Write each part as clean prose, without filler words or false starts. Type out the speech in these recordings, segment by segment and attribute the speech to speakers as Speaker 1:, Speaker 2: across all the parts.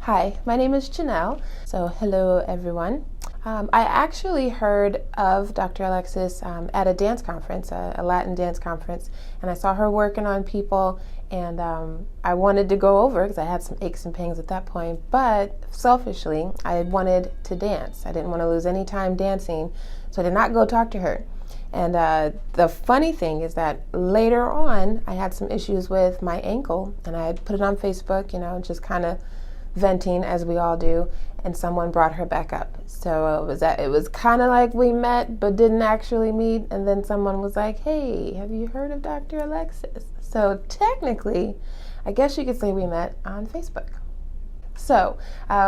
Speaker 1: Hi, my name is Janelle. So hello everyone. I actually heard of Dr. Alexis at a dance conference, a Latin dance conference, and I saw her working on people, and I wanted to go over because I had some aches and pains at that point, but selfishly, I wanted to dance. I didn't want to lose any time dancing, so I did not go talk to her. And the funny thing is that later on, I had some issues with my ankle, and I put it on Facebook, just kind of venting as we all do, and someone brought her back up. So it was kind of like we met but didn't actually meet, and then someone was like, hey, have you heard of Dr. Alexis? So technically, I guess you could say we met on Facebook. So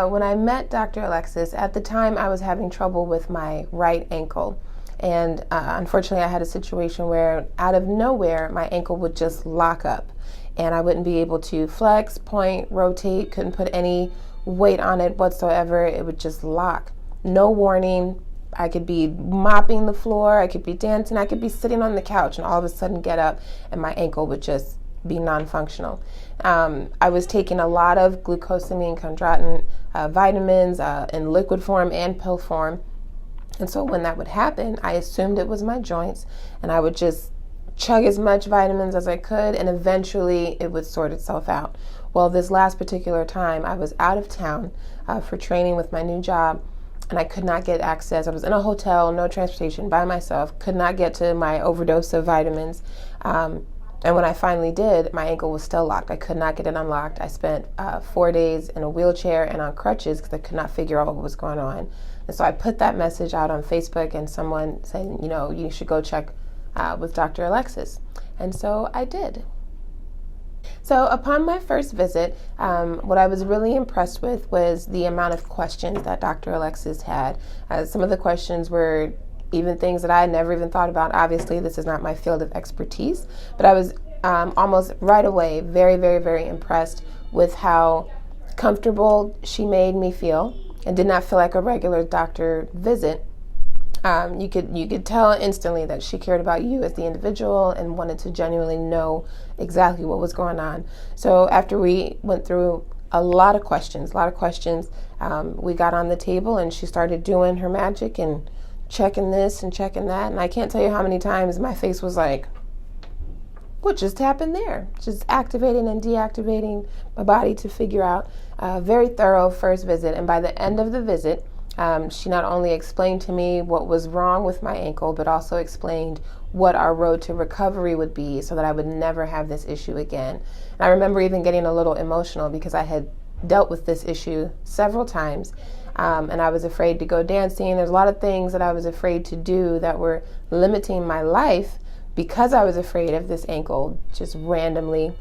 Speaker 1: when I met Dr. Alexis, at the time I was having trouble with my right ankle. And unfortunately, I had a situation where out of nowhere, my ankle would just lock up and I wouldn't be able to flex, point, rotate, couldn't put any weight on it whatsoever. It would just lock. No warning. I could be mopping the floor, I could be dancing, I could be sitting on the couch and all of a sudden get up and my ankle would just be non-functional. I was taking a lot of glucosamine, chondroitin vitamins in liquid form and pill form. And so when that would happen, I assumed it was my joints, and I would just chug as much vitamins as I could, and eventually it would sort itself out. Well, this last particular time, I was out of town for training with my new job, and I could not get access. I was in a hotel, no transportation, by myself, could not get to my overdose of vitamins. And when I finally did, my ankle was still locked. I could not get it unlocked. I spent 4 days in a wheelchair and on crutches because I could not figure out what was going on. And so I put that message out on Facebook, and someone said, you should go check with Dr. Alexis. And so I did. So upon my first visit, what I was really impressed with was the amount of questions that Dr. Alexis had. Some of the questions were even things that I had never even thought about. Obviously, this is not my field of expertise, but I was almost right away very, very, very impressed with how comfortable she made me feel and did not feel like a regular doctor visit. You could tell instantly that she cared about you as the individual and wanted to genuinely know exactly what was going on. So after we went through a lot of questions, we got on the table and she started doing her magic and checking this and checking that. And I can't tell you how many times my face was like, what just happened there? Just activating and deactivating my body to figure out. A very thorough first visit. And by the end of the visit, she not only explained to me what was wrong with my ankle, but also explained what our road to recovery would be so that I would never have this issue again. And I remember even getting a little emotional because I had dealt with this issue several times, and I was afraid to go dancing. There's a lot of things that I was afraid to do that were limiting my life because I was afraid of this ankle just randomly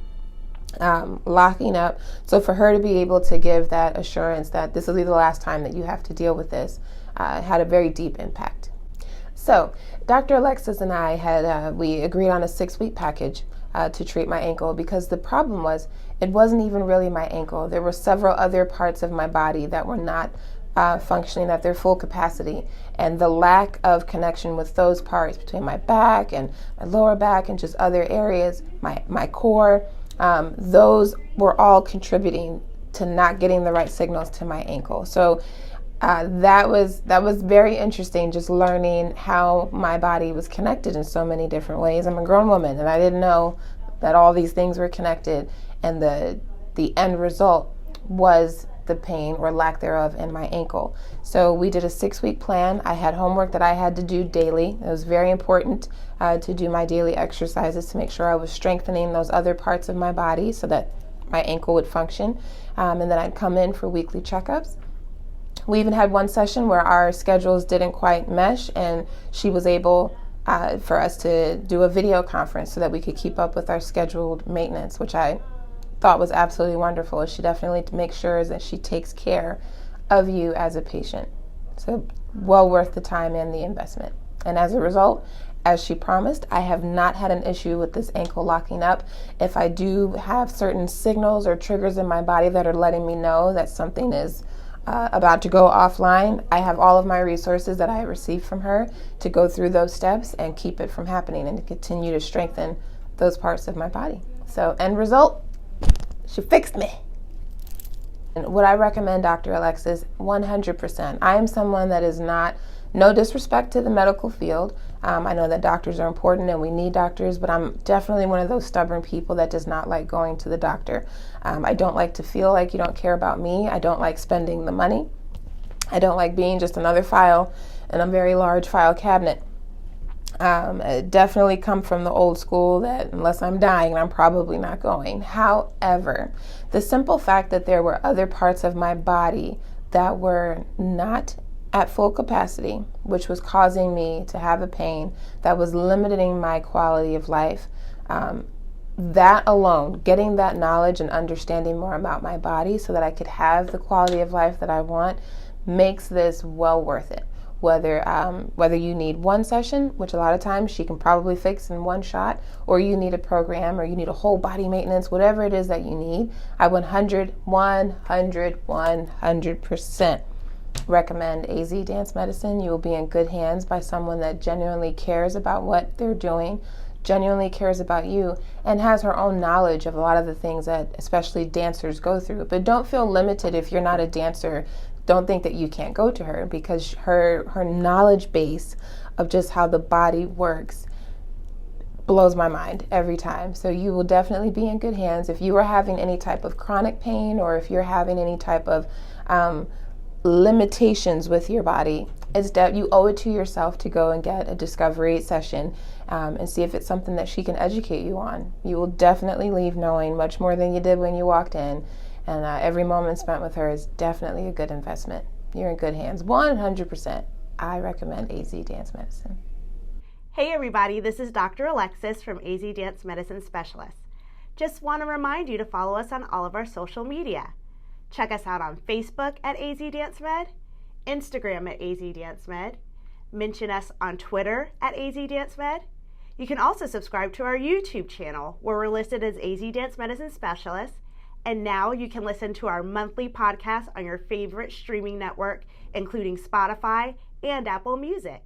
Speaker 1: locking up. So for her to be able to give that assurance that this will be the last time that you have to deal with this had a very deep impact. So Dr. Alexis and I had we agreed on a 6-week package to treat my ankle because the problem was it wasn't even really my ankle. There were several other parts of my body that were not functioning at their full capacity, and the lack of connection with those parts between my back and my lower back and just other areas, my core, those were all contributing to not getting the right signals to my ankle. So that was very interesting, just learning how my body was connected in so many different ways. I'm a grown woman and I didn't know that all these things were connected, and the end result was the pain or lack thereof in my ankle. So we did a 6-week plan. I had homework that I had to do daily. It was very important to do my daily exercises to make sure I was strengthening those other parts of my body so that my ankle would function. And then I'd come in for weekly checkups. We even had one session where our schedules didn't quite mesh, and she was able for us to do a video conference so that we could keep up with our scheduled maintenance, which I thought was absolutely wonderful. She definitely makes sure that she takes care of you as a patient. So well worth the time and the investment. And as a result, as she promised, I have not had an issue with this ankle locking up. If I do have certain signals or triggers in my body that are letting me know that something is about to go offline, I have all of my resources that I received from her to go through those steps and keep it from happening and to continue to strengthen those parts of my body. So end result, she fixed me. Would I recommend Dr. Alexis? 100%. I am someone that is not, no disrespect to the medical field. I know that doctors are important and we need doctors, but I'm definitely one of those stubborn people that does not like going to the doctor. I don't like to feel like you don't care about me. I don't like spending the money. I don't like being just another file in a very large file cabinet. I definitely come from the old school that unless I'm dying, I'm probably not going. However, the simple fact that there were other parts of my body that were not at full capacity, which was causing me to have a pain that was limiting my quality of life, that alone, getting that knowledge and understanding more about my body so that I could have the quality of life that I want, makes this well worth it. Whether you need one session, which a lot of times she can probably fix in one shot, or you need a program, or you need a whole body maintenance, whatever it is that you need, I 100% recommend AZ Dance Medicine. You will be in good hands by someone that genuinely cares about what they're doing, genuinely cares about you, and has her own knowledge of a lot of the things that especially dancers go through. But don't feel limited if you're not a dancer. Don't think that you can't go to her, because her knowledge base of just how the body works blows my mind every time. So you will definitely be in good hands. If you are having any type of chronic pain, or if you're having any type of limitations with your body, it's that you owe it to yourself to go and get a discovery session and see if it's something that she can educate you on. You will definitely leave knowing much more than you did when you walked in. And every moment spent with her is definitely a good investment. You're in good hands. 100%. I recommend AZ Dance Medicine.
Speaker 2: Hey everybody, this is Dr. Alexis from AZ Dance Medicine Specialist. Just want to remind you to follow us on all of our social media. Check us out on Facebook at AZ Dance Med, Instagram at AZ Dance Med, mention us on Twitter at AZ Dance Med. You can also subscribe to our YouTube channel where we're listed as AZ Dance Medicine Specialist. And now you can listen to our monthly podcast on your favorite streaming network, including Spotify and Apple Music.